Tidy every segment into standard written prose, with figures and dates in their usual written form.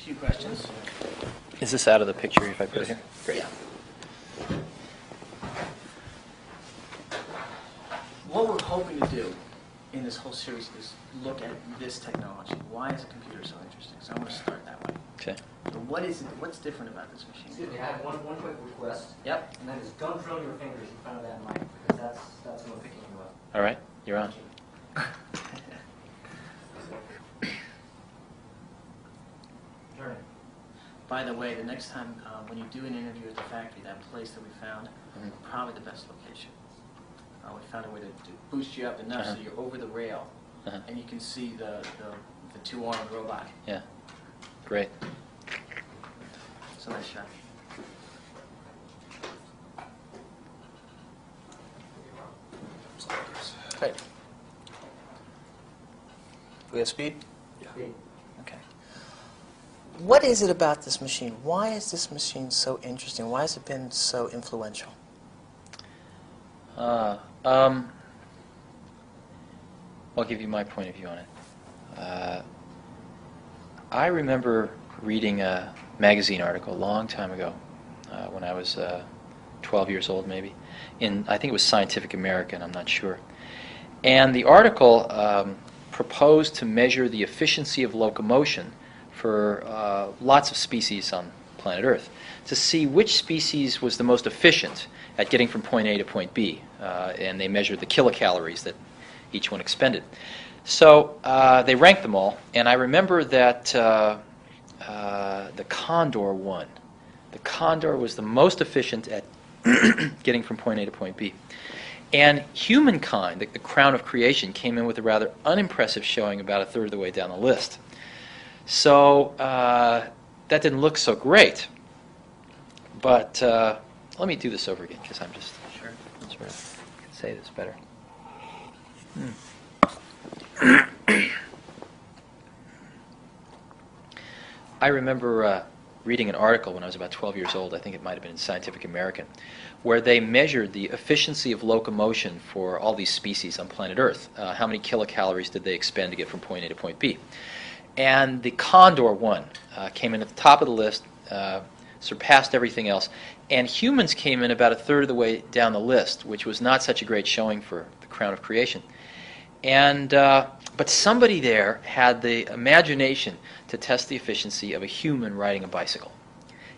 few questions. Is this out of the picture if I put it here? Great. Yeah. What we're hoping to do in this whole series is look at this technology. Why is a computer so interesting? So I'm going to start that way. Okay. So what is it? What's different about this machine? Excuse me, I have one quick request. Yep. And that is don't drill your fingers in front of that mic, because that's when we're picking you up. All right. You're on. Turn it. By the way, the next time when you do an interview at the factory, that place that we found, probably the best location. We found a way to boost you up enough so you're over the rail, and you can see the two-armed robot. Yeah. Great. It's a nice shot. Great. We have speed? Speed. Okay. What is it about this machine? Why is this machine so interesting? Why has it been so influential? I'll give you my point of view on it. I remember reading a magazine article a long time ago, when I was 12 years old maybe, I think it was Scientific American, I'm not sure. And the article proposed to measure the efficiency of locomotion for lots of species on planet Earth, to see which species was the most efficient at getting from point A to point B. And they measured the kilocalories that each one expended. So they ranked them all, and I remember that the Condor won. The Condor was the most efficient at getting from point A to point B. And humankind, the crown of creation, came in with a rather unimpressive showing about a third of the way down the list. So that didn't look so great. But let me do this over again, because I'm just Sure. sort of can say this better. I remember reading an article when I was about 12 years old, I think it might have been in Scientific American, where they measured the efficiency of locomotion for all these species on planet Earth. How many kilocalories did they expend to get from point A to point B? And the Condor won, came in at the top of the list, surpassed everything else. And humans came in about a third of the way down the list, which was not such a great showing for the crown of creation. And but somebody there had the imagination to test the efficiency of a human riding a bicycle.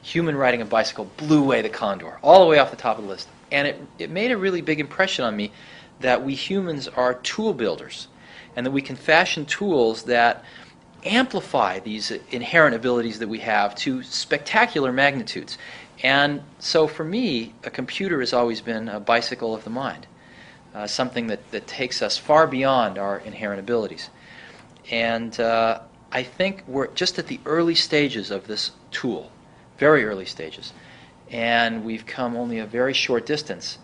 Human riding a bicycle blew away the Condor, all the way off the top of the list. And it made a really big impression on me that we humans are tool builders, and that we can fashion tools that amplify these inherent abilities that we have to spectacular magnitudes. And so for me, a computer has always been a bicycle of the mind. Something that takes us far beyond our inherent abilities. And I think we're just at the early stages of this tool, very early stages. And we've come only a very short distance,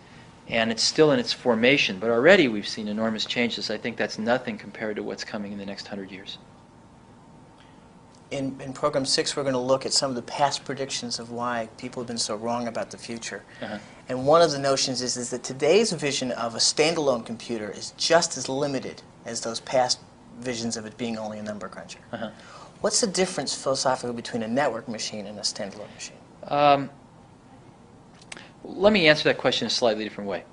and it's still in its formation, but already we've seen enormous changes. I think that's nothing compared to what's coming in the next 100 years. In Program 6, we're going to look at some of the past predictions of why people have been so wrong about the future. And one of the notions is that today's vision of a standalone computer is just as limited as those past visions of it being only a number cruncher. What's the difference philosophically between a network machine and a standalone machine? Let me answer that question in a slightly different way.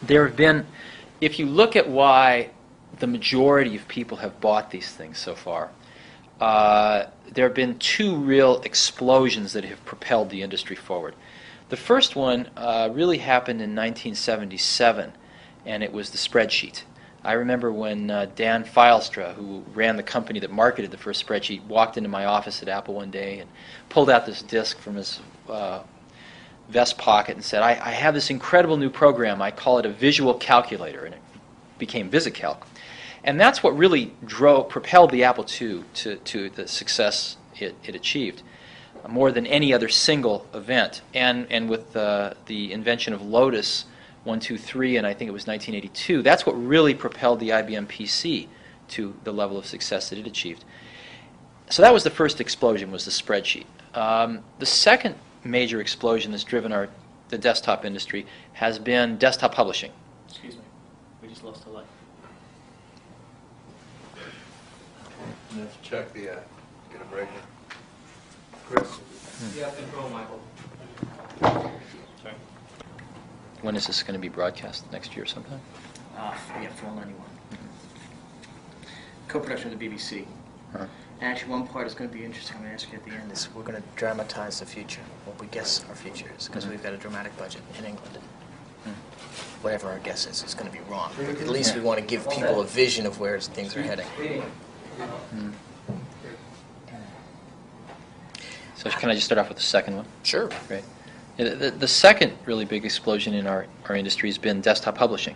There have been, if you look at why the majority of people have bought these things so far, there have been two real explosions that have propelled the industry forward. The first one really happened in 1977, and it was the spreadsheet. I remember when Dan Filestra, who ran the company that marketed the first spreadsheet, walked into my office at Apple one day and pulled out this disk from his vest pocket and said, I have this incredible new program. I call it a visual calculator, and it became VisiCalc. And that's what really propelled the Apple II to the success it achieved, more than any other single event. And with the invention of Lotus 123, and I think it was 1982, that's what really propelled the IBM PC to the level of success that it achieved. So that was the first explosion, was the spreadsheet. The second major explosion that's driven the desktop industry has been desktop publishing. Excuse me, we just lost a light. You have to check the Get a break. Chris? You have control, Michael. Sorry. When is this going to be broadcast? Next year sometime? Yeah, Fall 91. Co-production with the BBC. Uh-huh. And actually, one part is going to be interesting. I'm going to ask you at the end. Is we're going to dramatize the future, what we guess our future is, because we've got a dramatic budget in England. Whatever our guess is, it's going to be wrong. But at least we want to give people a vision of where things are heading. So can I just start off with the second one? Sure. Great. Yeah, the second really big explosion in our industry has been desktop publishing.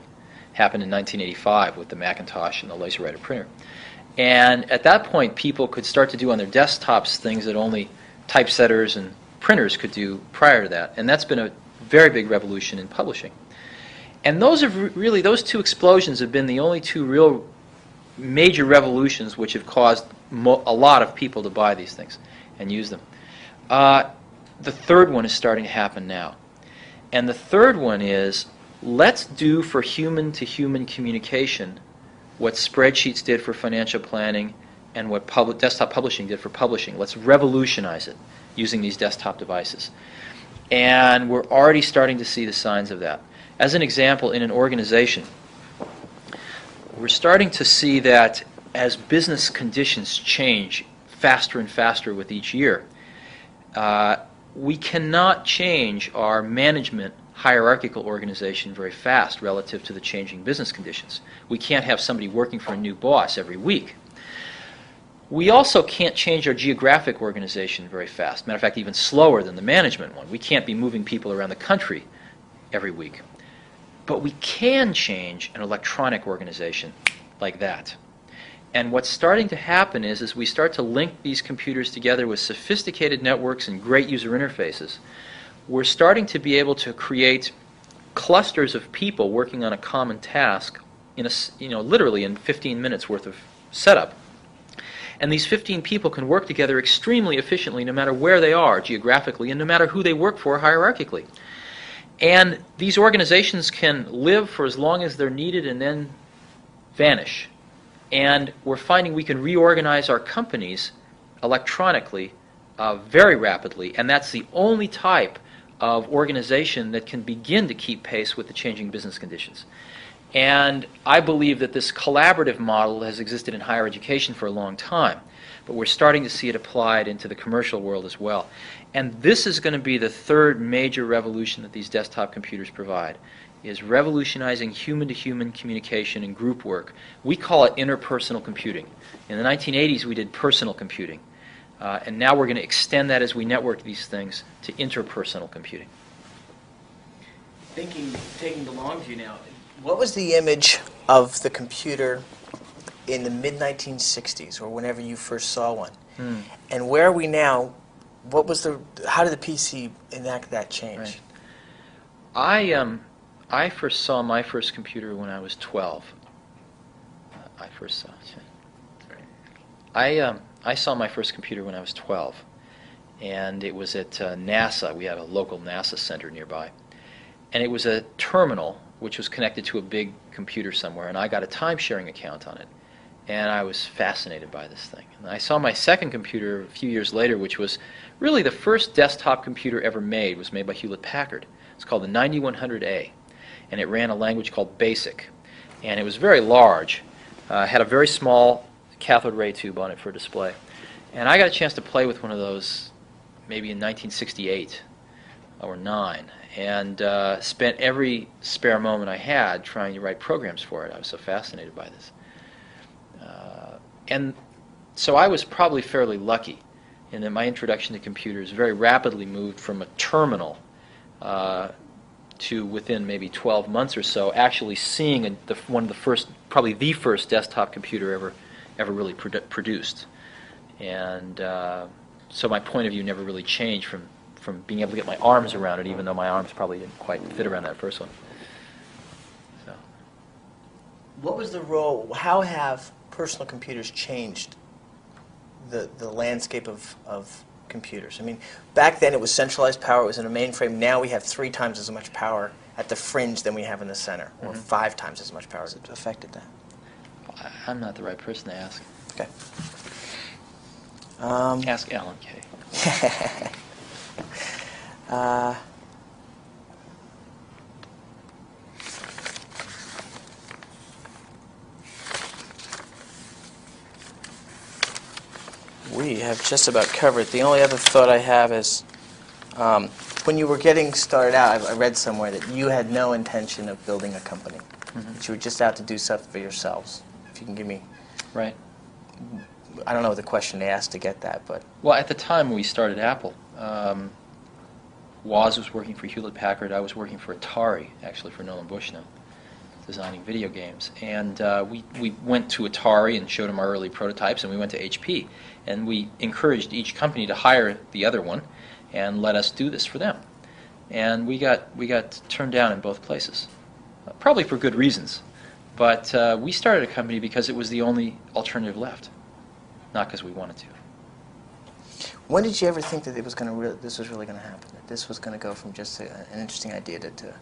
Happened in 1985 with the Macintosh and the LaserWriter printer. And at that point, people could start to do on their desktops things that only typesetters and printers could do prior to that. And that's been a very big revolution in publishing. And those have really, those two explosions have been the only two real major revolutions which have caused a lot of people to buy these things and use them. The third one is starting to happen now. And the third one is, let's do for human-to-human communication what spreadsheets did for financial planning and what desktop publishing did for publishing. Let's revolutionize it using these desktop devices. And we're already starting to see the signs of that. As an example, in an organization, we're starting to see that as business conditions change faster and faster with each year, we cannot change our management hierarchical organization very fast relative to the changing business conditions. We can't have somebody working for a new boss every week. We also can't change our geographic organization very fast. Matter of fact, even slower than the management one. We can't be moving people around the country every week. But we can change an electronic organization like that. And what's starting to happen is we start to link these computers together with sophisticated networks and great user interfaces, we're starting to be able to create clusters of people working on a common task in literally in 15 minutes worth of setup. And these 15 people can work together extremely efficiently no matter where they are geographically and no matter who they work for hierarchically. And these organizations can live for as long as they're needed and then vanish. And we're finding we can reorganize our companies electronically very rapidly, and that's the only type of organization that can begin to keep pace with the changing business conditions. And I believe that this collaborative model has existed in higher education for a long time, but we're starting to see it applied into the commercial world as well. And this is going to be the third major revolution that these desktop computers provide, is revolutionizing human-to-human communication and group work. We call it interpersonal computing. In the 1980s, we did personal computing. And now we're going to extend that as we network these things to interpersonal computing. Taking the long view now, what was the image of the computer in the mid-1960s or whenever you first saw one? And where are we now? How did the PC enact that change? Right. I first saw my first computer when I was 12. I saw my first computer when I was 12, and it was at NASA. We had a local NASA center nearby, and it was a terminal which was connected to a big computer somewhere, and I got a time-sharing account on it, and I was fascinated by this thing. And I saw my second computer a few years later, which was really the first desktop computer ever made. It was made by Hewlett-Packard. It's called the 9100A, and it ran a language called BASIC, and it was very large, had a very small cathode ray tube on it for display. And I got a chance to play with one of those maybe in 1968 or 9, and spent every spare moment I had trying to write programs for it. I was so fascinated by this. And so I was probably fairly lucky in that my introduction to computers very rapidly moved from a terminal to within maybe 12 months or so actually seeing one of the first, probably the first desktop computer ever really produced. And so my point of view never really changed from being able to get my arms around it, even though my arms probably didn't quite fit around that first one. So. What was the role, how have personal computers changed the landscape of computers? I mean, back then it was centralized power, it was in a mainframe. Now we have 3 times as much power at the fringe than we have in the center, or 5 times as much power. Has it affected that? I'm not the right person to ask. Okay. Ask Alan Kay. uh, we have just about covered. The only other thought I have is when you were getting started out, I read somewhere that you had no intention of building a company, that you were just out to do stuff for yourselves. If you can give me, Right. I don't know the question they asked to get that, but Well, at the time we started Apple, Woz was working for Hewlett-Packard. I was working for Atari, actually for Nolan Bushnell, designing video games. And we went to Atari and showed them our early prototypes, and we went to HP. And we encouraged each company to hire the other one and let us do this for them. And we got turned down in both places, probably for good reasons. But we started a company because it was the only alternative left, not because we wanted to. when did you ever think that it was going to this was really going to happen? That this was going to go from just an interesting idea to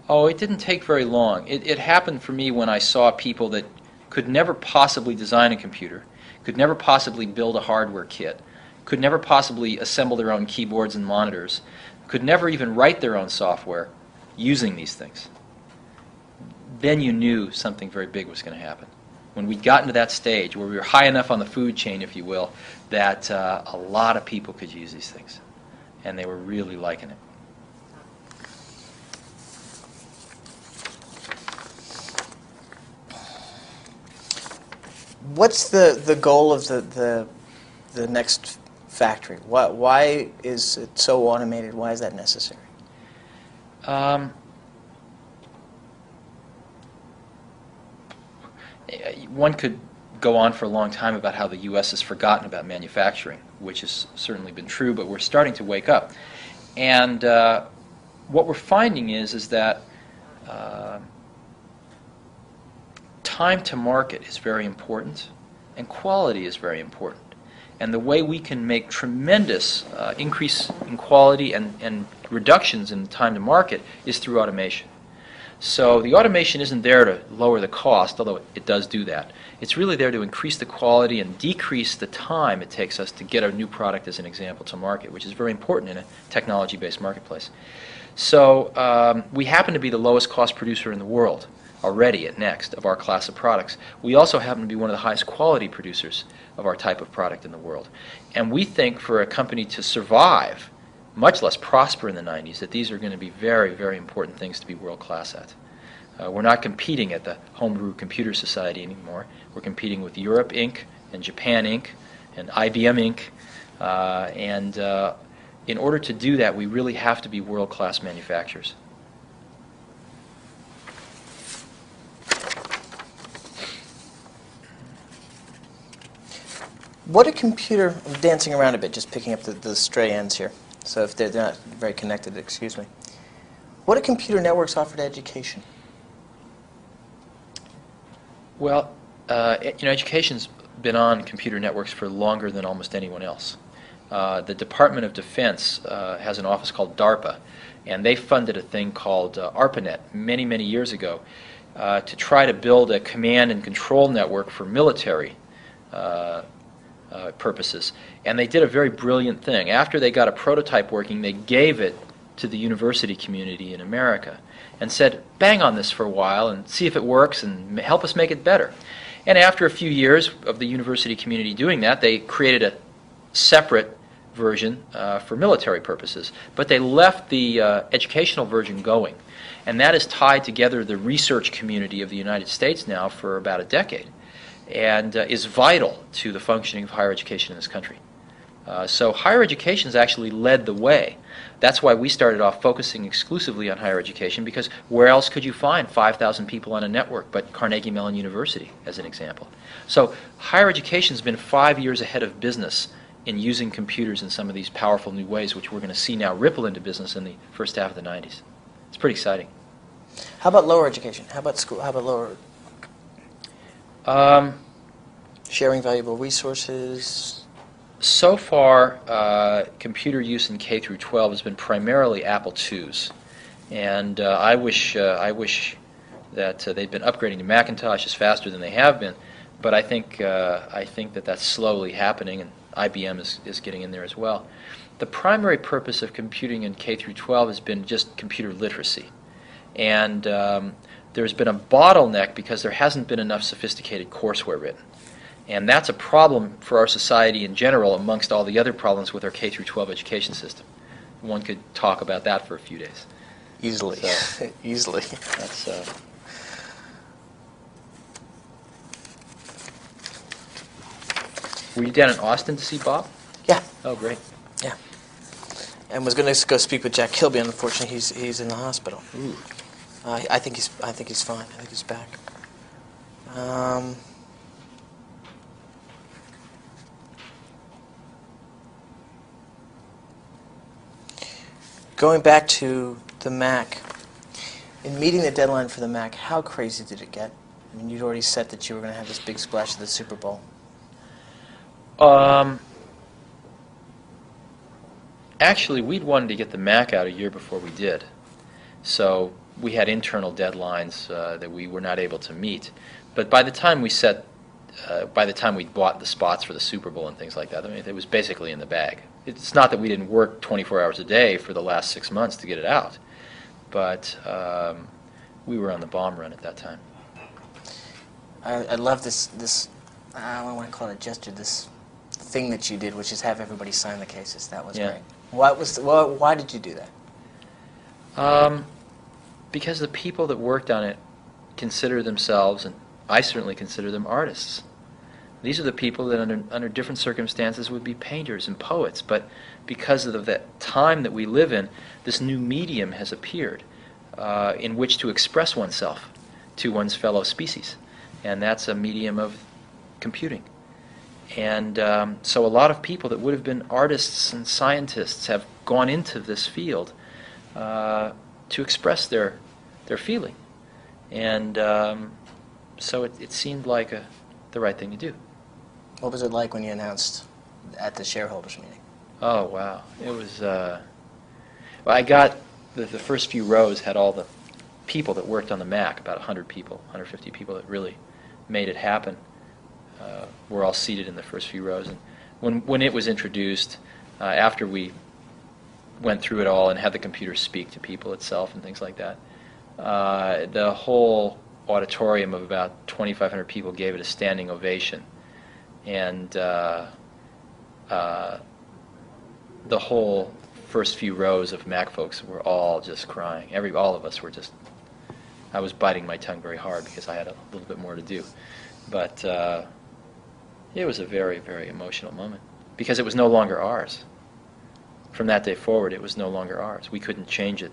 Oh, it didn't take very long. It happened for me when I saw people that could never possibly design a computer, could never possibly build a hardware kit, could never possibly assemble their own keyboards and monitors, could never even write their own software using these things. Then you knew something very big was going to happen. When we'd gotten to that stage where we were high enough on the food chain, if you will, that a lot of people could use these things, and they were really liking it. What's the goal of the next factory? Why is it so automated? Why is that necessary? One could go on for a long time about how the U.S. has forgotten about manufacturing, which has certainly been true, but we're starting to wake up. And what we're finding is that time to market is very important, and quality is very important. And the way we can make tremendous increase in quality and reductions in time to market is through automation. So the automation isn't there to lower the cost, although it does do that. It's really there to increase the quality and decrease the time it takes us to get a new product, as an example, to market, which is very important in a technology-based marketplace. So we happen to be the lowest cost producer in the world already at Next of our class of products. We also happen to be one of the highest quality producers of our type of product in the world. And we think for a company to survive, much less prosper in the 90s, that these are going to be very, very important things to be world-class at. We're not competing at the Homebrew Computer Society anymore. We're competing with Europe Inc. and Japan Inc. and IBM Inc. In order to do that, we really have to be world-class manufacturers. What a computer, I'm dancing around a bit, just picking up the stray ends here. So if they're not very connected, excuse me. What do computer networks offer to education? Well, education's been on computer networks for longer than almost anyone else. The Department of Defense has an office called DARPA, and they funded a thing called ARPANET many, many years ago to try to build a command and control network for military purposes. And they did a very brilliant thing. After they got a prototype working, they gave it to the university community in America and said, bang on this for a while and see if it works and help us make it better. And after a few years of the university community doing that, they created a separate version for military purposes. But they left the educational version going. And that has tied together the research community of the United States now for about a decade, and is vital to the functioning of higher education in this country. So higher education has actually led the way. That's why we started off focusing exclusively on higher education, because where else could you find 5,000 people on a network but Carnegie Mellon University, as an example? So higher education has been 5 years ahead of business in using computers in some of these powerful new ways, which we're going to see now ripple into business in the first half of the 90s. It's pretty exciting. How about lower education? How about school? How about lower? Sharing valuable resources? So far, computer use in K through 12 has been primarily Apple IIs, and I wish that they'd been upgrading to Macintoshes faster than they have been. But I think that that's slowly happening, and IBM is getting in there as well. The primary purpose of computing in K through 12 has been just computer literacy. And there's been a bottleneck because there hasn't been enough sophisticated courseware written. And that's a problem for our society in general amongst all the other problems with our K through 12 education system. One could talk about that for a few days. Easily. So, Easily. that's, were you down in Austin to see Bob? Yeah. Oh, great. Yeah. And was going to go speak with Jack Kilby. Unfortunately, he's in the hospital. Ooh. I think he's fine. I think he's back. Going back to the Mac, in meeting the deadline for the Mac, how crazy did it get? I mean, you'd already said that you were going to have this big splash at the Super Bowl. Actually, we'd wanted to get the Mac out a year before we did. So we had internal deadlines that we were not able to meet. But by the time we bought the spots for the Super Bowl and things like that, I mean, it was basically in the bag. It's not that we didn't work 24 hours a day for the last 6 months to get it out, but we were on the bomb run at that time. I love this I don't want to call it a gesture, this thing that you did, which is have everybody sign the cases. That was Yeah. great. Why did you do that? Because the people that worked on it consider themselves, and I certainly consider them, artists. These are the people that under different circumstances would be painters and poets, but because of that time that we live in, this new medium has appeared in which to express oneself to one's fellow species, and that's a medium of computing. And so a lot of people that would have been artists and scientists have gone into this field to express their feeling. And so it seemed like the right thing to do. What was it like when you announced at the shareholders meeting? Oh, wow. It was, well, I got, the first few rows had all the people that worked on the Mac, about 100 people, 150 people that really made it happen. Were all seated in the first few rows. And when it was introduced, after we went through it all and had the computer speak to people itself and things like that, the whole auditorium of about 2,500 people gave it a standing ovation. And the whole first few rows of Mac folks were all just crying. All of us were just, I was biting my tongue very hard because I had a little bit more to do. But it was a very, very emotional moment because it was no longer ours. From that day forward, it was no longer ours. We couldn't change it.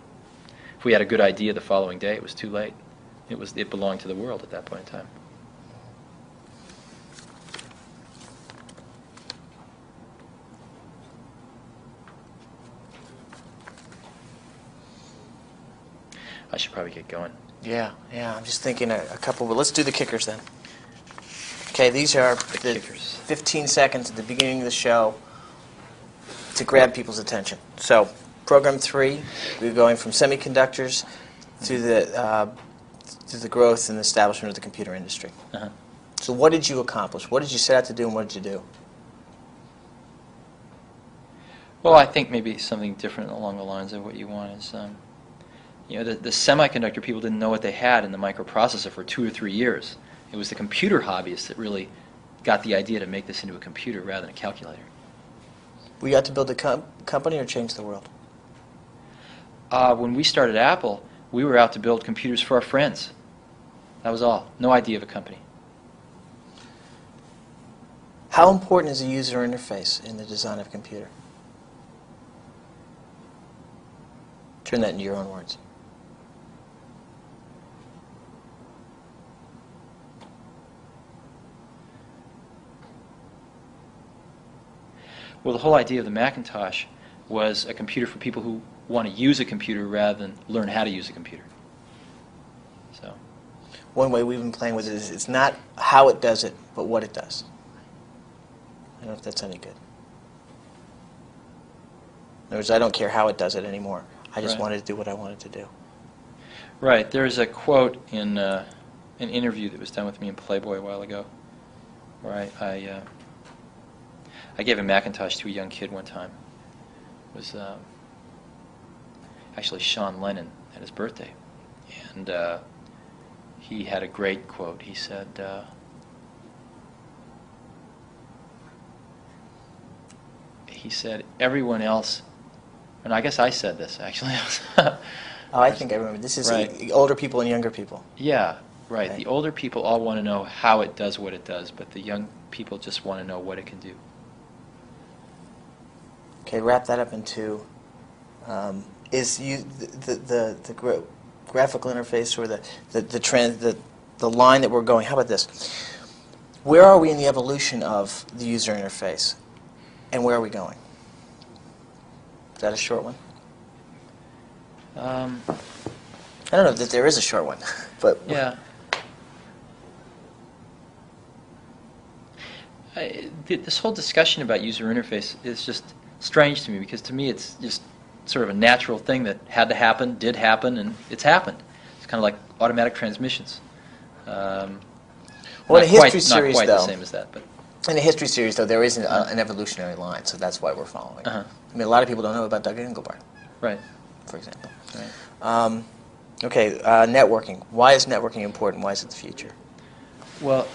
If we had a good idea the following day, it was too late. It belonged to the world at that point in time. I should probably get going. Yeah. I'm just thinking a couple, but let's do the kickers then. Okay, these are the kickers. 15 seconds at the beginning of the show to grab people's attention. So, program 3, we're going from semiconductors to the growth and establishment of the computer industry. Uh-huh. So, what did you accomplish? What did you set out to do, and what did you do? Well, I think maybe something different along the lines of what you want is, the semiconductor people didn't know what they had in the microprocessor for 2 or 3 years. It was the computer hobbyists that really got the idea to make this into a computer rather than a calculator. Were you out to build a company or change the world? When we started Apple, we were out to build computers for our friends. That was all. No idea of a company. How important is the user interface in the design of a computer? Turn that into your own words. Well, the whole idea of the Macintosh was a computer for people who want to use a computer rather than learn how to use a computer. So, One way we've been playing with it is it's not how it does it, but what it does. I don't know if that's any good. In other words, I don't care how it does it anymore. I just Right. wanted to do what I wanted to do. right, there's a quote in an interview that was done with me in Playboy a while ago, where I gave a Macintosh to a young kid one time. It was actually Sean Lennon at his birthday. And he had a great quote. He said, everyone else, and I guess I said this actually. Oh, I think I remember. This is Right. older people and younger people. Yeah, right. Right. The older people all want to know how it does what it does, but the young people just want to know what it can do. Okay, wrap that up into is you the graphical interface or the line that we're going. How about this? Where are we in the evolution of the user interface, and where are we going? Is that a short one? I don't know that there is a short one, but Yeah. This whole discussion about user interface is just strange to me, because to me it's just sort of a natural thing that had to happen, did happen, and it's happened. It's kind of like automatic transmissions. Well, in a Not history quite, series, not quite though, the same as that, but in a history series, though, there is an evolutionary line, so that's why we're following. Uh-huh. I mean, a lot of people don't know about Doug Engelbart, right. for example. Right. Okay, networking. Why is networking important? Why is it the future? Well,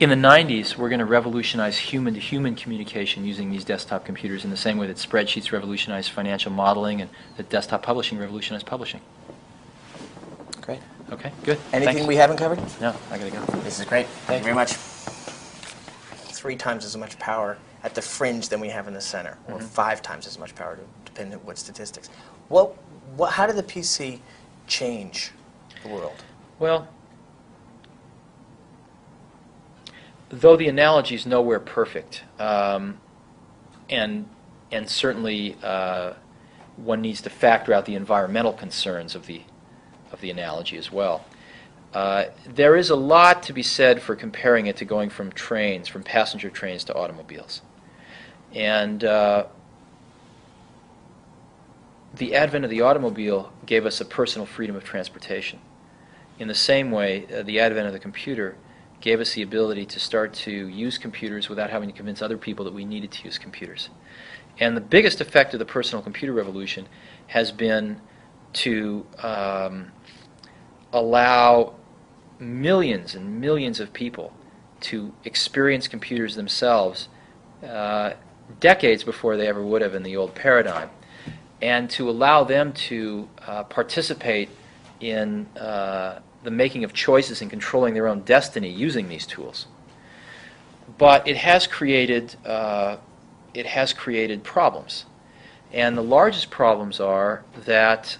in the 90s, we're going to revolutionize human-to-human communication using these desktop computers in the same way that spreadsheets revolutionized financial modeling and that desktop publishing revolutionized publishing. Great. Okay, good. Anything Thanks. we haven't covered? No, I got to go. This is great. Thank you very much. 3 times as much power at the fringe than we have in the center, or 5 times as much power, depending on what statistics. How did the PC change the world? Well, though the analogy is nowhere perfect, and certainly one needs to factor out the environmental concerns of the analogy as well. There is a lot to be said for comparing it to going from passenger trains to automobiles. And the advent of the automobile gave us a personal freedom of transportation. In the same way, the advent of the computer gave us the ability to start to use computers without having to convince other people that we needed to use computers. And the biggest effect of the personal computer revolution has been to allow millions and millions of people to experience computers themselves decades before they ever would have in the old paradigm, and to allow them to participate in the making of choices and controlling their own destiny using these tools. But it has created problems. And the largest problems are that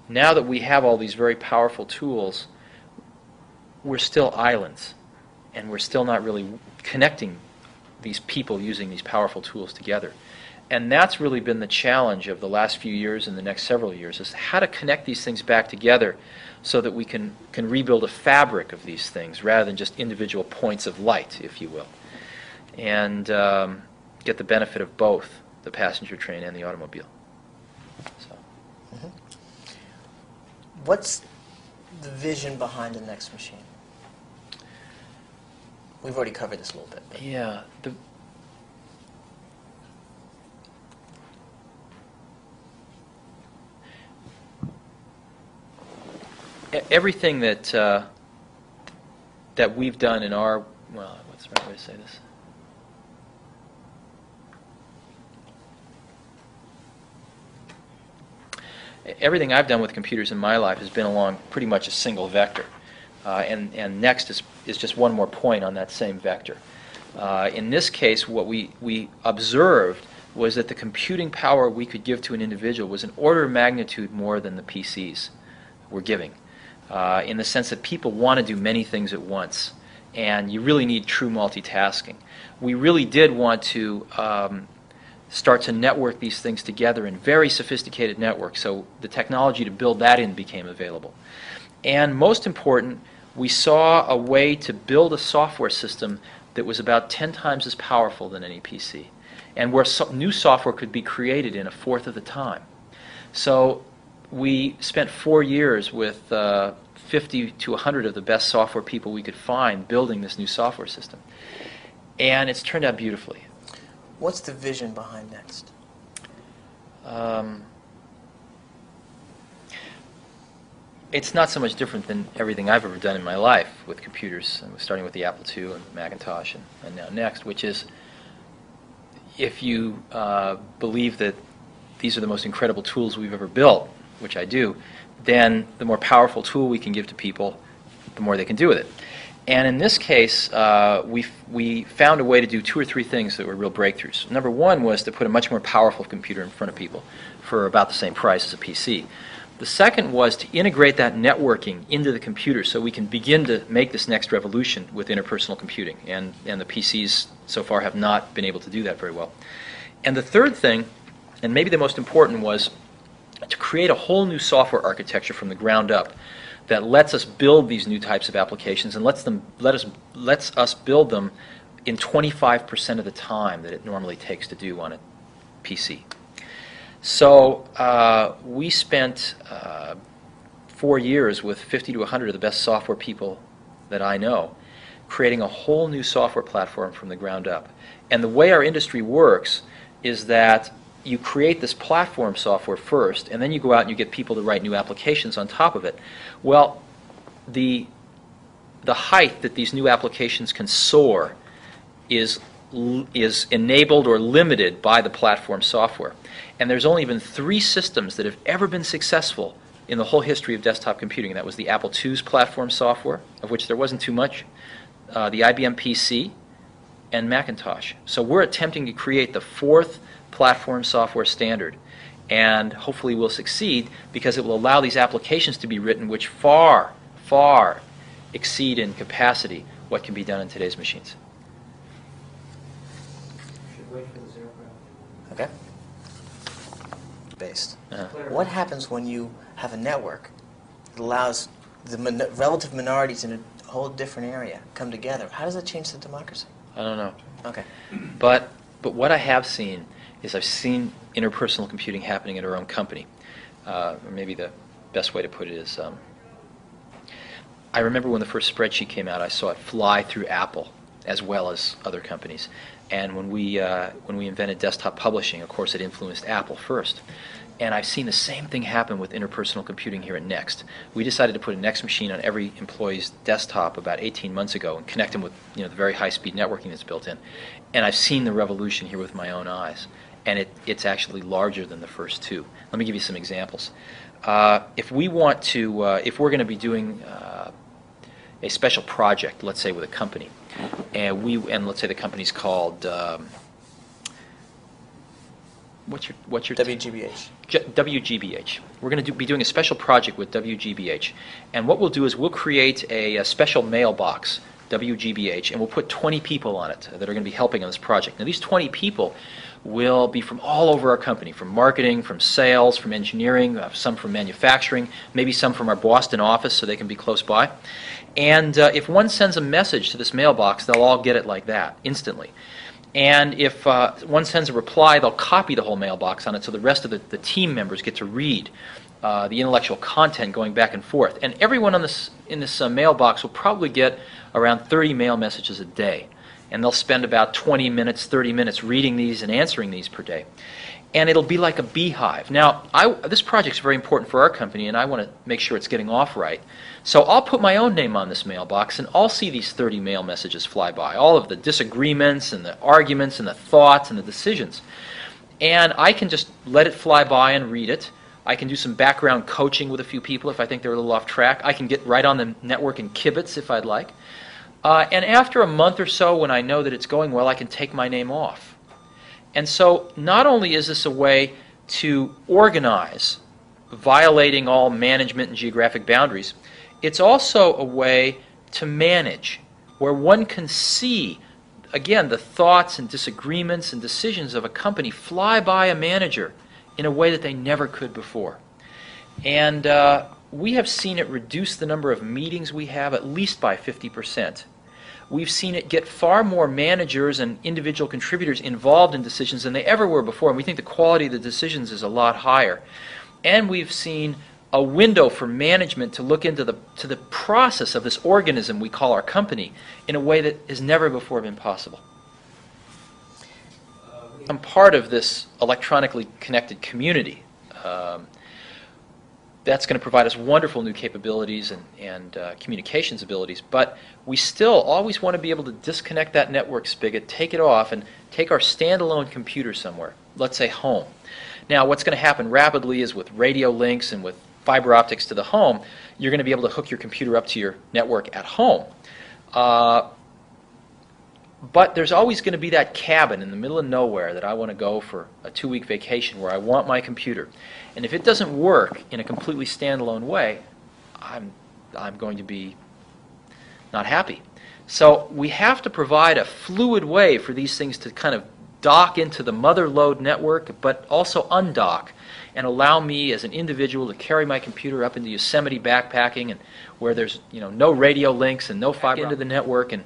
now that we have all these very powerful tools, we're still islands, and we're still not really connecting these people using these powerful tools together. And that's really been the challenge of the last few years and the next several years, is how to connect these things back together so that we can rebuild a fabric of these things rather than just individual points of light, if you will, and get the benefit of both the passenger train and the automobile. So. What's the vision behind the next machine? We've already covered this a little bit. But. Yeah. Everything that we've done in our, well, what's the right way to say this? Everything I've done with computers in my life has been along pretty much a single vector. And next is just one more point on that same vector. In this case, what we observed was that the computing power we could give to an individual was an order of magnitude more than the PCs were giving, in the sense that people want to do many things at once, and you really need true multitasking. We really did want to start to network these things together in very sophisticated networks, so the technology to build that in became available. And most important, we saw a way to build a software system that was about 10 times as powerful than any PC, and where new software could be created in a fourth of the time. So we spent 4 years with 50 to 100 of the best software people we could find building this new software system. And it's turned out beautifully. What's the vision behind Next? It's not so much different than everything I've ever done in my life with computers, starting with the Apple II and Macintosh and now Next, which is if you believe that these are the most incredible tools we've ever built, which I do, then the more powerful tool we can give to people, the more they can do with it. And in this case, we found a way to do 2 or 3 things that were real breakthroughs. Number one was to put a much more powerful computer in front of people for about the same price as a PC. The second was to integrate that networking into the computer so we can begin to make this next revolution with interpersonal computing. And the PCs so far have not been able to do that very well. And the third thing, and maybe the most important, was to create a whole new software architecture from the ground up that lets us build these new types of applications and lets us build them in 25% of the time that it normally takes to do on a PC. So we spent 4 years with 50 to 100 of the best software people that I know, creating a whole new software platform from the ground up. And the way our industry works is that you create this platform software first, and then you go out and you get people to write new applications on top of it. Well, the height that these new applications can soar is enabled or limited by the platform software. And there's only been 3 systems that have ever been successful in the whole history of desktop computing. That was the Apple II's platform software, of which there wasn't too much, the IBM PC, and Macintosh. So we're attempting to create the 4th platform software standard, and hopefully we'll succeed because it will allow these applications to be written which far, far exceed in capacity what can be done in today's machines. Should wait for the 0 graph. Okay. Based. Clear. What happens when you have a network that allows the relative minorities in a whole different area come together? How does that change the democracy? I don't know. Okay. But what I have seen is I've seen interpersonal computing happening at our own company. Or maybe the best way to put it is, I remember when the first spreadsheet came out, I saw it fly through Apple as well as other companies. And when we invented desktop publishing, of course, it influenced Apple first. And I've seen the same thing happen with interpersonal computing here at Next. We decided to put a Next machine on every employee's desktop about 18 months ago and connect them with the very high-speed networking that's built in. And I've seen the revolution here with my own eyes. And it's actually larger than the first 2. Let me give you some examples. If we want to, if we're going to be doing a special project, let's say with a company, and let's say the company's called what's your WGBH. WGBH. We're going to be doing a special project with WGBH, and what we'll do is we'll create a special mailbox, WGBH, and we'll put 20 people on it that are going to be helping on this project. Now, these 20 people will be from all over our company, from marketing, from sales, from engineering, some from manufacturing, maybe some from our Boston office so they can be close by. And if one sends a message to this mailbox, they'll all get it like that, instantly. And if one sends a reply, they'll copy the whole mailbox on it so the rest of the team members get to read the intellectual content going back and forth. And everyone on in this mailbox will probably get around 30 mail messages a day. And they'll spend about 20 minutes, 30 minutes reading these and answering these per day. And it'll be like a beehive. Now, this project's very important for our company, and I want to make sure it's getting off right. So I'll put my own name on this mailbox, and I'll see these 30 mail messages fly by, all of the disagreements and the arguments and the thoughts and the decisions. And I can just let it fly by and read it. I can do some background coaching with a few people if I think they're a little off track. I can get right on the network and kibitz if I'd like. And after a month or so, when I know that it's going well, I can take my name off. And so not only is this a way to organize, violating all management and geographic boundaries, it's also a way to manage, where one can see, again, the thoughts and disagreements and decisions of a company fly by a manager in a way that they never could before. And we have seen it reduce the number of meetings we have at least by 50%. We've seen it get far more managers and individual contributors involved in decisions than they ever were before, and we think the quality of the decisions is a lot higher. And we've seen a window for management to look into the process of this organism we call our company in a way that has never before been possible. I'm part of this electronically connected community. That's going to provide us wonderful new capabilities and communications abilities, but we still always want to be able to disconnect that network spigot, take it off, and take our standalone computer somewhere, let's say home. Now, what's going to happen rapidly is with radio links and with fiber optics to the home, you're going to be able to hook your computer up to your network at home. But there's always going to be that cabin in the middle of nowhere that I want to go for a 2-week vacation where I want my computer. And if it doesn't work in a completely standalone way, I'm going to be not happy. So we have to provide a fluid way for these things to kind of dock into the mother load network, but also undock and allow me as an individual to carry my computer up into Yosemite backpacking and where there's no radio links and no fiber into the network, and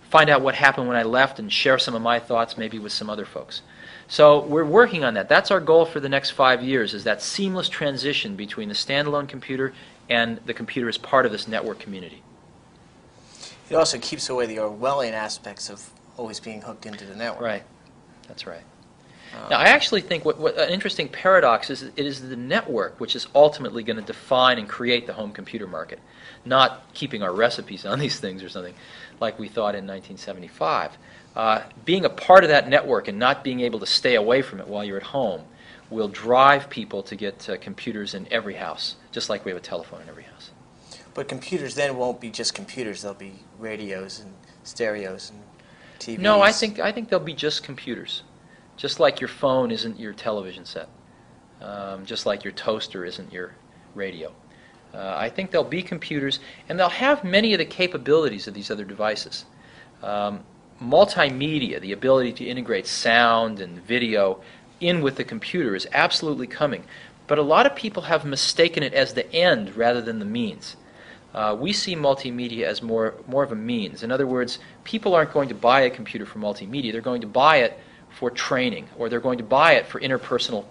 find out what happened when I left and share some of my thoughts maybe with some other folks. So we're working on that. That's our goal for the next 5 years, is that seamless transition between the standalone computer and the computer as part of this network community. It also keeps away the Orwellian aspects of always being hooked into the network. Right. That's right. Now, I actually think what an interesting paradox is, it is the network which is ultimately going to define and create the home computer market, not keeping our recipes on these things or something like we thought in 1975. Being a part of that network and not being able to stay away from it while you're at home will drive people to get computers in every house, just like we have a telephone in every house. But computers then won't be just computers. They'll be radios and stereos and TVs. No, I think they'll be just computers. Just like your phone isn't your television set. Just like your toaster isn't your radio. I think they'll be computers, and they'll have many of the capabilities of these other devices. Multimedia, the ability to integrate sound and video in with the computer, is absolutely coming. But a lot of people have mistaken it as the end rather than the means. We see multimedia as more of a means. In other words, people aren't going to buy a computer for multimedia. They're going to buy it for training, or they're going to buy it for interpersonal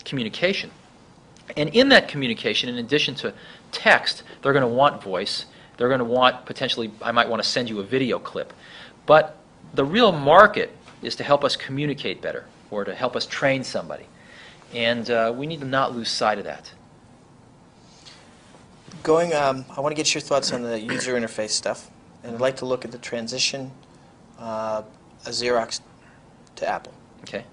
communication. And in that communication, in addition to text, they're going to want voice. They're going to want, potentially, I might want to send you a video clip. But the real market is to help us communicate better, or to help us train somebody. And we need to not lose sight of that. I want to get your thoughts on the user interface stuff, and I'd like to look at the transition of Xerox to Apple. Okay.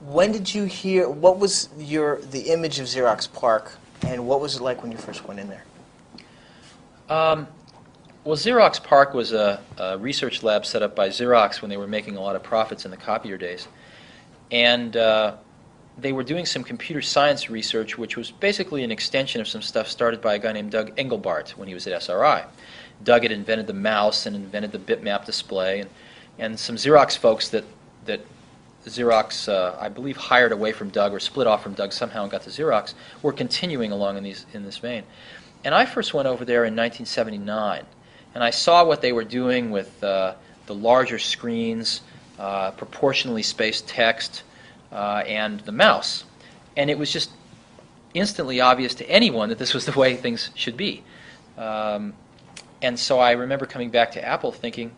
When did you hear? What was the image of Xerox PARC, and what was it like when you first went in there? Well, Xerox PARC was a research lab set up by Xerox when they were making a lot of profits in the copier days, and they were doing some computer science research, which was basically an extension of some stuff started by a guy named Doug Engelbart when he was at SRI. Doug had invented the mouse and invented the bitmap display, and some Xerox folks that Xerox, I believe, hired away from Doug or split off from Doug somehow and got to Xerox, were continuing along in this vein. And I first went over there in 1979, and I saw what they were doing with the larger screens, proportionally spaced text, and the mouse. And it was just instantly obvious to anyone that this was the way things should be. And so I remember coming back to Apple thinking,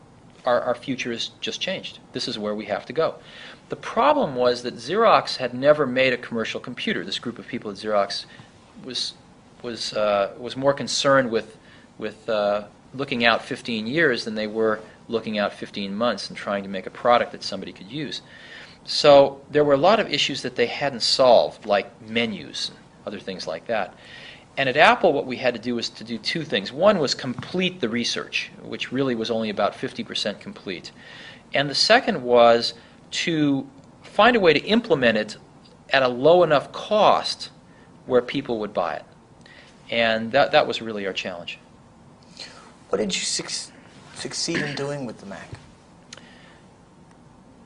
our future has just changed. This is where we have to go. The problem was that Xerox had never made a commercial computer. This group of people at Xerox was more concerned with looking out 15 years than they were looking out 15 months and trying to make a product that somebody could use. So there were a lot of issues that they hadn't solved, like menus and other things like that. And at Apple, what we had to do was to do two things. One was complete the research, which really was only about 50% complete. And the second was to find a way to implement it at a low enough cost where people would buy it. And that was really our challenge. What did you succeed in doing with the Mac?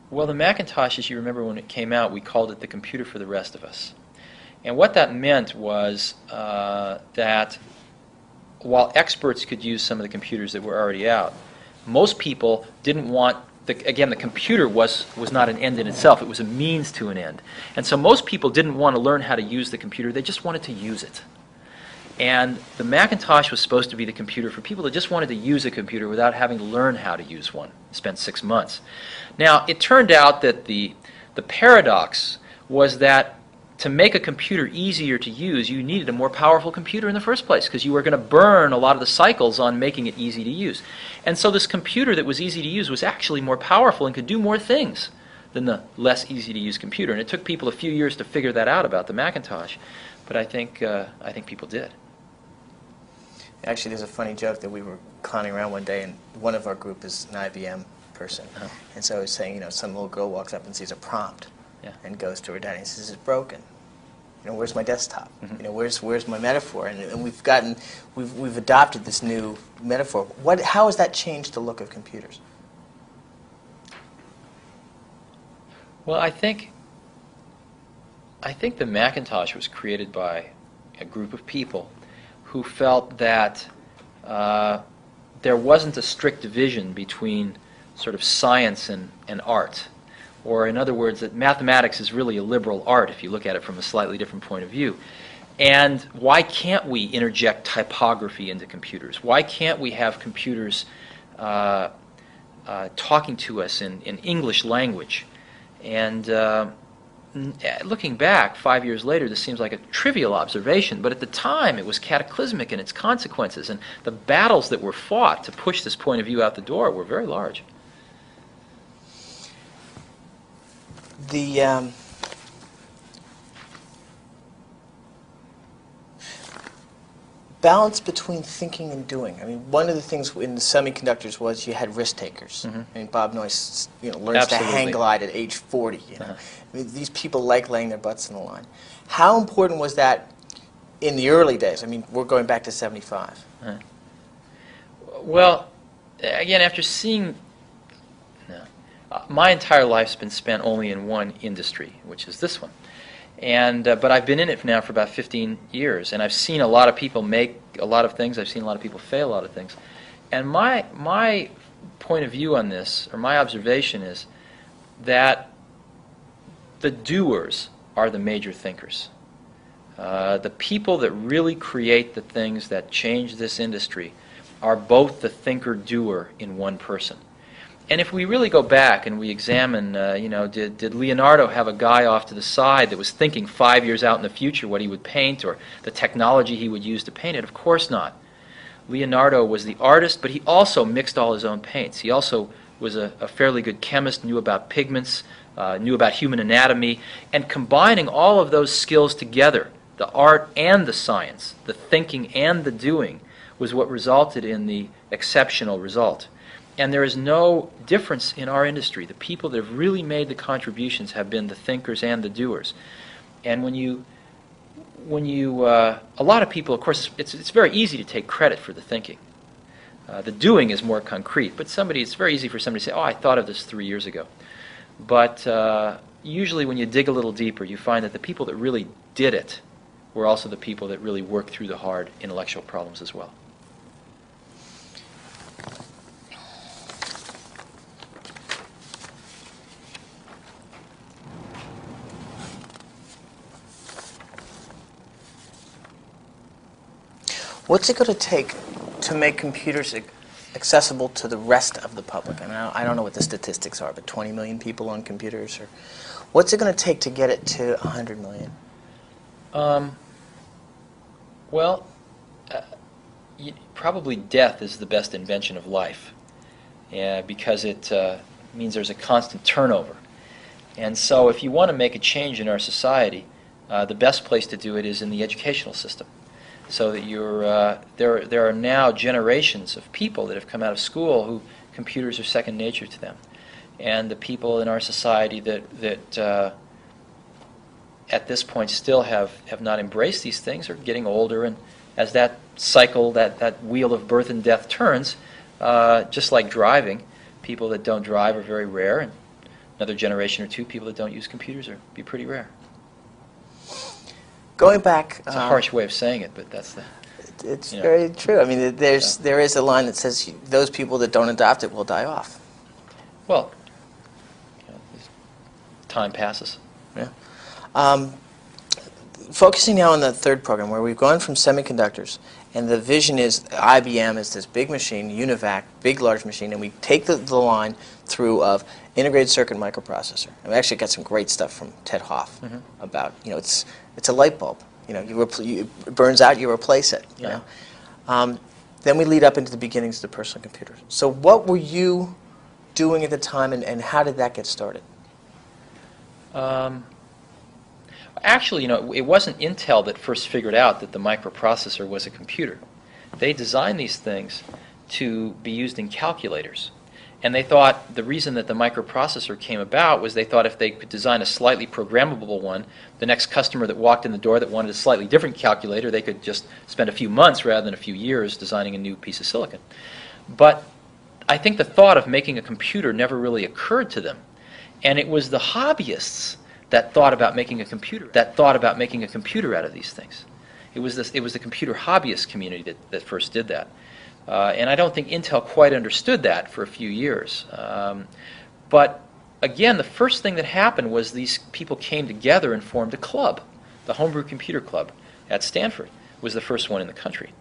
Well, the Macintosh, as you remember when it came out, we called it the computer for the rest of us. And what that meant was that while experts could use some of the computers that were already out, most people didn't want, again, the computer was not an end in itself. It was a means to an end. And so most people didn't want to learn how to use the computer. They just wanted to use it. And the Macintosh was supposed to be the computer for people that just wanted to use a computer without having to learn how to use one. Spent 6 months. Now, it turned out that the paradox was that to make a computer easier to use, you needed a more powerful computer in the first place, because you were going to burn a lot of the cycles on making it easy to use. And so this computer that was easy to use was actually more powerful and could do more things than the less easy to use computer. And it took people a few years to figure that out about the Macintosh, but I think people did. Actually, there's a funny joke that we were clowning around one day, and one of our group is an IBM person. Oh. And so I was saying, some little girl walks up and sees a prompt, Yeah. and goes to her daddy and says, "It's broken. Where's my desktop? Mm-hmm. Where's my metaphor?" And we've adopted this new metaphor. How has that changed the look of computers? Well, I think the Macintosh was created by a group of people who felt that there wasn't a strict division between sort of science and art. Or in other words, that mathematics is really a liberal art if you look at it from a slightly different point of view. And why can't we interject typography into computers? Why can't we have computers talking to us in English language? And looking back 5 years later, this seems like a trivial observation, but at the time it was cataclysmic in its consequences, and the battles that were fought to push this point of view out the door were very large. The balance between thinking and doing. I mean, one of the things in the semiconductors was you had risk takers. Mhm. I mean, Bob Noyce, learns Absolutely. to hang glide at age 40. Uh-huh. I mean, these people like laying their butts on the line. How important was that in the early days? I mean, we're going back to 75. Well, again, after seeing... my entire life's been spent only in one industry, which is this one. And but I've been in it now for about 15 years, and I've seen a lot of people make a lot of things. I've seen a lot of people fail a lot of things. And my point of view on this, or my observation, is that the doers are the major thinkers. The people that really create the things that change this industry are both the thinker-doer in one person. And if we really go back and we examine, did Leonardo have a guy off to the side that was thinking 5 years out in the future what he would paint or the technology he would use to paint it? Of course not. Leonardo was the artist, but he also mixed all his own paints. He also was a fairly good chemist, knew about pigments, knew about human anatomy, and combining all of those skills together, the art and the science, the thinking and the doing, was what resulted in the exceptional result. And there is no difference in our industry. The people that have really made the contributions have been the thinkers and the doers. And when you a lot of people, of course, it's very easy to take credit for the thinking. The doing is more concrete, but it's very easy for somebody to say, "Oh, I thought of this 3 years ago." But usually when you dig a little deeper, you find that the people that really did it were also the people that really worked through the hard intellectual problems as well. What's it going to take to make computers accessible to the rest of the public? I mean, I don't know what the statistics are, but 20 million people on computers? Or what's it going to take to get it to 100 million? Well, probably death is the best invention of life, because it means there's a constant turnover. And so if you want to make a change in our society, the best place to do it is in the educational system. So that there are now generations of people that have come out of school who computers are second nature to them. And the people in our society that at this point still have not embraced these things are getting older, and as that cycle, that wheel of birth and death turns, just like driving, people that don't drive are very rare, and another generation or two, people that don't use computers are be pretty rare. Going back... It's a harsh way of saying it, but that's the... It's very true. I mean, there is a line that says those people that don't adopt it will die off. Well, time passes. Yeah. focusing now on the third program, where we've gone from semiconductors, and the vision is IBM is this big machine, UNIVAC, big large machine, and we take the line through of integrated circuit microprocessor. And we actually got some great stuff from Ted Hoff about, it's a light bulb. It burns out, you replace it. You know. Then we lead up into the beginnings of the personal computer. So what were you doing at the time, and how did that get started? Actually, it wasn't Intel that first figured out that the microprocessor was a computer. They designed these things to be used in calculators. And they thought the reason that the microprocessor came about was they thought if they could design a slightly programmable one, the next customer that walked in the door that wanted a slightly different calculator, they could just spend a few months rather than a few years designing a new piece of silicon. But I think the thought of making a computer never really occurred to them. And it was the hobbyists that thought about making a computer, out of these things. It was the computer hobbyist community that first did that. And I don't think Intel quite understood that for a few years. But again, the first thing that happened was these people came together and formed a club. The Homebrew Computer Club at Stanford was the first one in the country.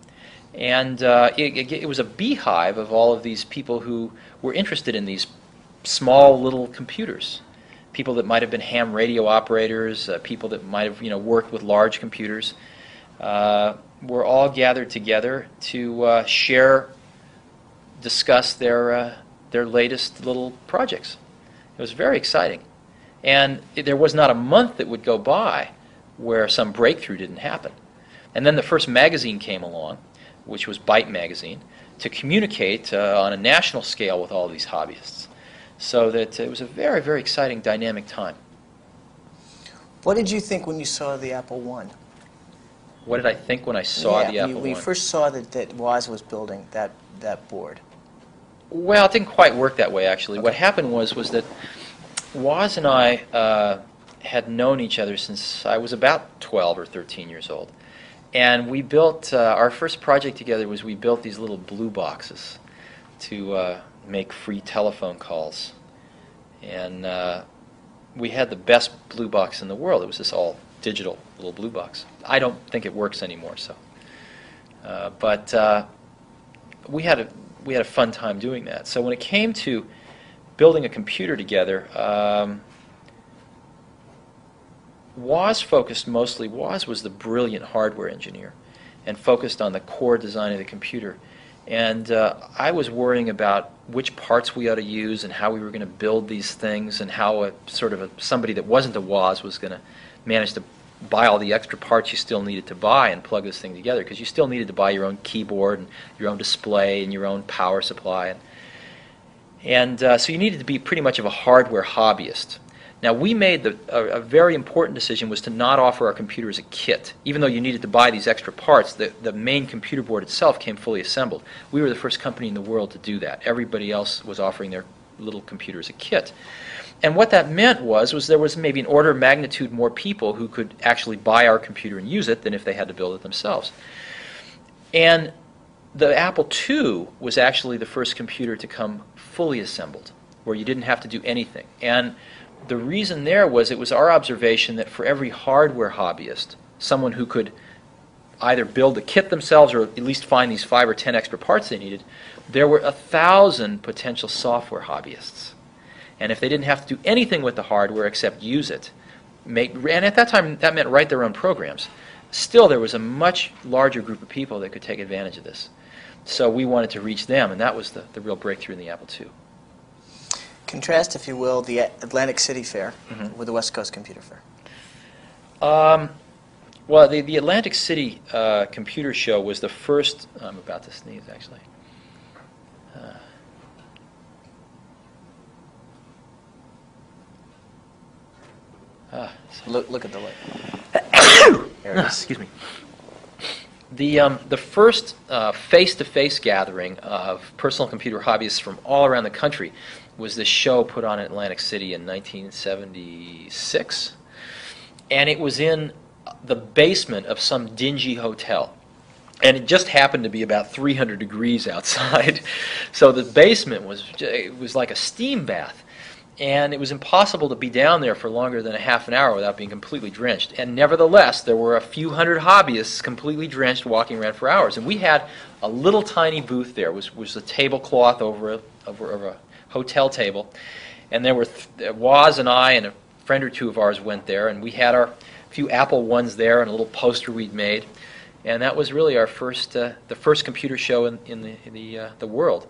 And it was a beehive of all of these people who were interested in these small little computers. People that might have been ham radio operators, people that might have worked with large computers, were all gathered together to discuss their latest little projects. It was very exciting, and there was not a month that would go by where some breakthrough didn't happen. And then the first magazine came along, which was Byte magazine, to communicate on a national scale with all these hobbyists. So that it was a very, very exciting, dynamic time. What did you think when you saw the Apple I? What did I think when I saw the Apple I? We first saw that Woz was building that board. Well, it didn't quite work that way, actually. Okay. What happened was that Woz and I had known each other since I was about 12 or 13 years old. And we built, our first project together was we built these little blue boxes to make free telephone calls. And we had the best blue box in the world. It was this all digital little blue box. I don't think it works anymore, so. But we had a fun time doing that. So when it came to building a computer together, Woz was the brilliant hardware engineer and focused on the core design of the computer. And I was worrying about which parts we ought to use and how we were going to build these things and how somebody that wasn't a Woz was going to manage to buy all the extra parts you still needed to buy and plug this thing together, because you still needed to buy your own keyboard and your own display and your own power supply. And so you needed to be pretty much of a hardware hobbyist. Now, we made a very important decision was to not offer our computer as a kit. Even though you needed to buy these extra parts, the main computer board itself came fully assembled. We were the first company in the world to do that. Everybody else was offering their little computer as a kit. And what that meant was there was maybe an order of magnitude more people who could actually buy our computer and use it than if they had to build it themselves. And the Apple II was actually the first computer to come fully assembled, where you didn't have to do anything. And the reason there was it was our observation that for every hardware hobbyist, someone who could either build the kit themselves or at least find these 5 or 10 extra parts they needed, there were 1,000 potential software hobbyists. And if they didn't have to do anything with the hardware except use it, and at that time that meant write their own programs, still there was a much larger group of people that could take advantage of this. So we wanted to reach them, and that was the real breakthrough in the Apple II. Contrast, if you will, the Atlantic City Fair with the West Coast Computer Fair. Well, the Atlantic City Computer Show was the first. I'm about to sneeze, actually. Look at the light. There it is. Excuse me. The first face-to-face gathering of personal computer hobbyists from all around the country was this show put on in Atlantic City in 1976, and it was in the basement of some dingy hotel. And it just happened to be about 300 degrees outside, so the basement was like a steam bath. and it was impossible to be down there for longer than a half an hour without being completely drenched. And nevertheless, there were a few hundred hobbyists completely drenched walking around for hours. And we had a little tiny booth there. It was a tablecloth over a hotel table. And there were Woz and I and a friend or two of ours went there, and we had our few Apple ones there and a little poster we'd made. And that was really our first, the first computer show in the world.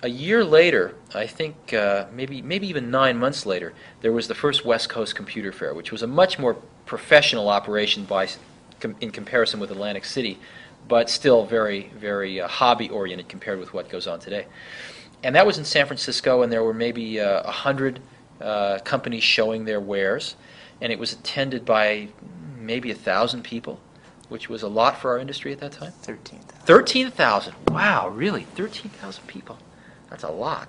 A year later, I think maybe even 9 months later, there was the first West Coast Computer Fair, which was a much more professional operation in comparison with Atlantic City, but still very, very hobby-oriented compared with what goes on today. And that was in San Francisco, and there were maybe 100 companies showing their wares, and it was attended by maybe 1,000 people, which was a lot for our industry at that time. 13,000. 13,000. Wow, really? 13,000 people. That's a lot.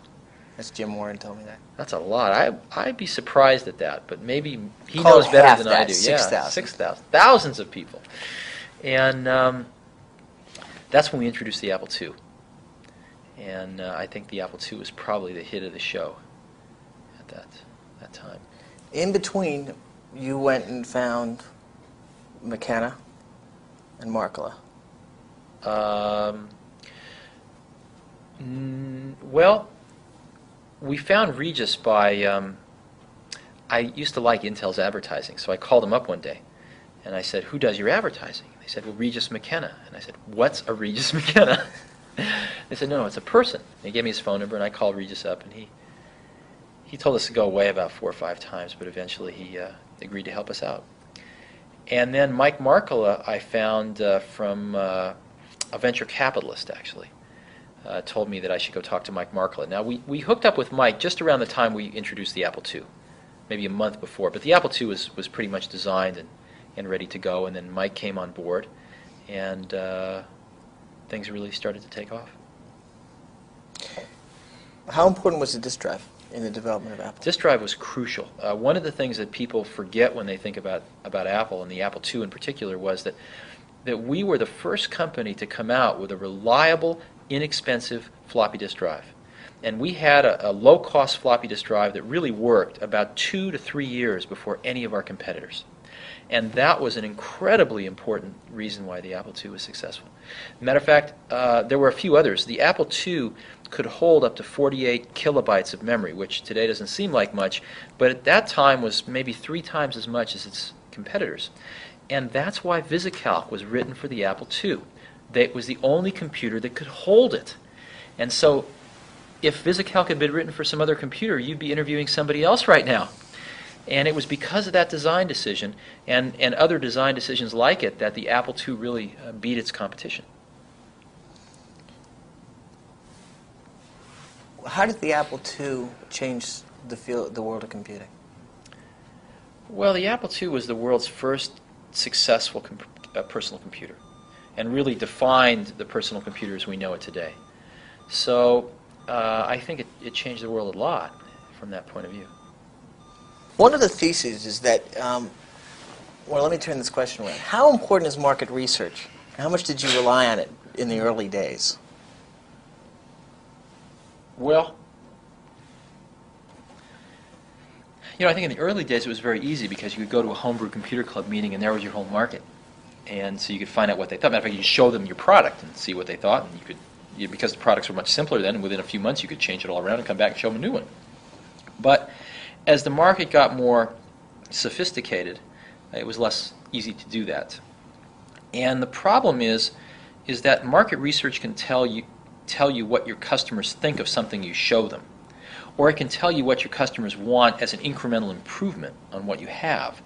That's Jim Warren told me that. That's a lot. I'd be surprised at that, but maybe he Call knows it better half than that, I do. 6,000. Yeah, 6,000. Thousands of people. And that's when we introduced the Apple II. And I think the Apple II was probably the hit of the show at that time. In between, you went and found McKenna and Markkula. Well, we found Regus by, I used to like Intel's advertising, so I called them up one day, and I said, who does your advertising? They said, well, Regus McKenna. And I said, what's a Regus McKenna? They said, no, it's a person. And he gave me his phone number, and I called Regus up, and he told us to go away about 4 or 5 times, but eventually he agreed to help us out. And then Mike Markkula I found from a venture capitalist, actually. Told me that I should go talk to Mike Markkula. Now, we hooked up with Mike just around the time we introduced the Apple II, maybe a month before. But the Apple II was pretty much designed and ready to go, and then Mike came on board, and things really started to take off. How important was the disk drive in the development of Apple? Disk drive was crucial. One of the things that people forget when they think about Apple, and the Apple II in particular, was that we were the first company to come out with a reliable, inexpensive floppy disk drive. And we had a low-cost floppy disk drive that really worked about 2 to 3 years before any of our competitors. And that was an incredibly important reason why the Apple II was successful. Matter of fact, there were a few others. The Apple II could hold up to 48 kilobytes of memory, which today doesn't seem like much, but at that time was maybe 3 times as much as its competitors. And that's why VisiCalc was written for the Apple II. It was the only computer that could hold it. And so if VisiCalc had been written for some other computer, you'd be interviewing somebody else right now. And it was because of that design decision and other design decisions like it that the Apple II really beat its competition. How did the Apple II change the world of computing? Well, the Apple II was the world's first successful personal computer and really defined the personal computer as we know it today. So I think it changed the world a lot from that point of view. One of the theses is that, well, let me turn this question around. How important is market research? How much did you rely on it in the early days? Well, I think in the early days it was very easy because you could go to a homebrew computer club meeting and there was your whole market. And so you could find out what they thought. Matter of fact, you could show them your product and see what they thought. And you could, because the products were much simpler then, within a few months you could change it all around and come back and show them a new one. But as the market got more sophisticated, it was less easy to do that. And the problem is that market research can tell you what your customers think of something you show them. Or it can tell you what your customers want as an incremental improvement on what you have.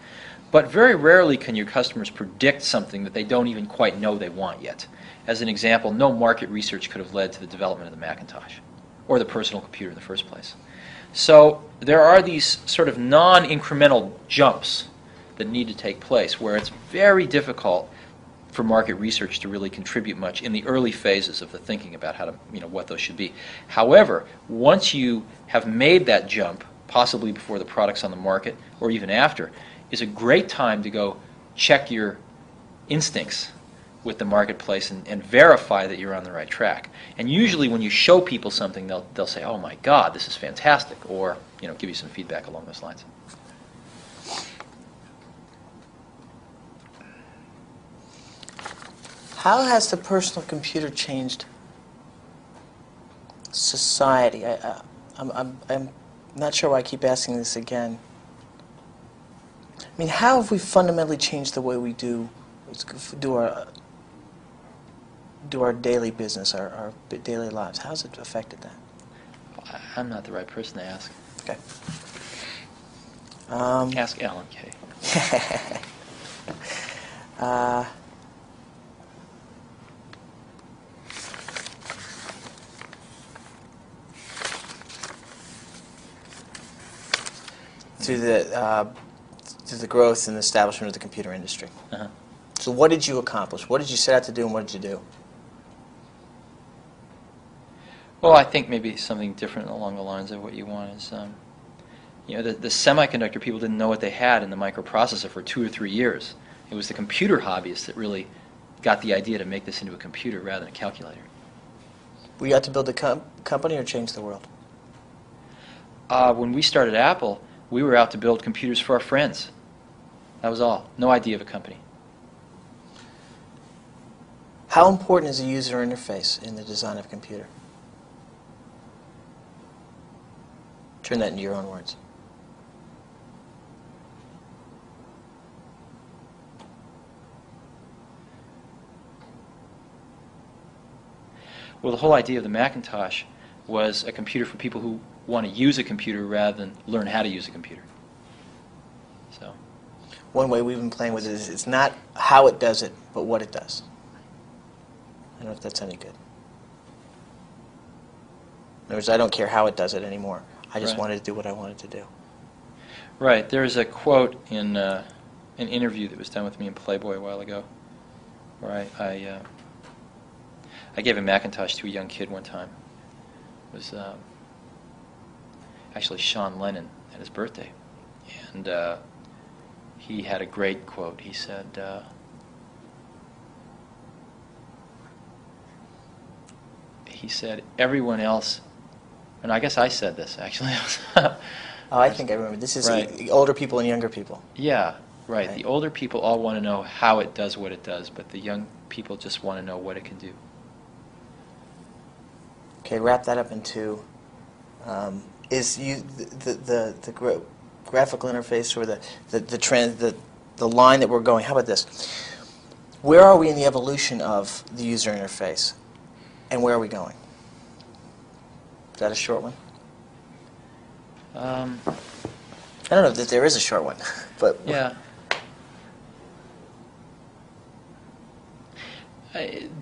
But very rarely can your customers predict something that they don't even quite know they want yet. As an example, no market research could have led to the development of the Macintosh or the personal computer in the first place. So there are these sort of non-incremental jumps that need to take place where it's very difficult for market research to really contribute much in the early phases of the thinking about how to, what those should be. However, once you have made that jump, possibly before the product's on the market or even after, is a great time to go check your instincts with the marketplace and verify that you're on the right track. And usually when you show people something, they'll say, "Oh my God, this is fantastic," or give you some feedback along those lines. How has the personal computer changed society? I'm not sure why I keep asking this again. I mean, how have we fundamentally changed the way we do our daily business, our daily lives? How's it affected that? I'm not the right person to ask. Okay. Ask Alan Kay. Through the growth and establishment of the computer industry. Uh-huh. So what did you accomplish? What did you set out to do, and what did you do? Well, I think maybe something different along the lines of what you want is, the semiconductor people didn't know what they had in the microprocessor for 2 or 3 years. It was the computer hobbyists that really got the idea to make this into a computer rather than a calculator. Were you out to build a company or change the world? When we started Apple, we were out to build computers for our friends. That was all. No idea of a company. How important is a user interface in the design of a computer? Turn that into your own words. Well, the whole idea of the Macintosh was a computer for people who want to use a computer rather than learn how to use a computer. So, One way we've been playing with it is it's not how it does it, but what it does. I don't know if that's any good. In other words, I don't care how it does it anymore. I just Right. wanted to do what I wanted to do. right, there's a quote in an interview that was done with me in Playboy a while ago, where I gave a Macintosh to a young kid one time. It was actually Sean Lennon at his birthday, and he had a great quote. He said, everyone else, and I guess I said this actually. Oh, I think I remember. This is Right. older people and younger people. Yeah, right. Right. The older people all want to know how it does what it does, but the young people just want to know what it can do. Okay, wrap that up into graphical interface or the line that we're going. How about this? Where are we in the evolution of the user interface, and where are we going? Is that a short one? I don't know that there is a short one, but Yeah.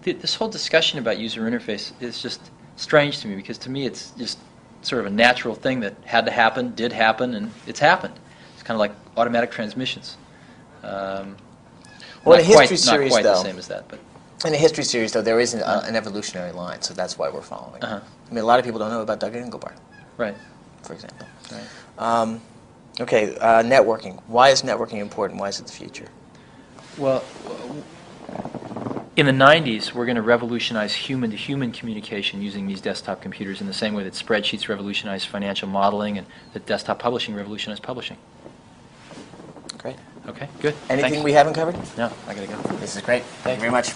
This whole discussion about user interface is just strange to me, because to me it's just sort of a natural thing that had to happen, did happen, and it's happened. It's kind of like automatic transmissions. Well, in a history series, not quite though, the same as that, but in a history series, though, there is an evolutionary line, so that's why we're following. Uh-huh. I mean, a lot of people don't know about Doug Engelbart, right. for example. Right. Okay, networking. Why is networking important? Why is it the future? Well, in the 90s, we're going to revolutionize human-to-human communication using these desktop computers in the same way that spreadsheets revolutionized financial modeling and that desktop publishing revolutionized publishing. Great. Okay, good. Anything Thanks. we haven't covered? No, I got to go. This is great. Thank you very much.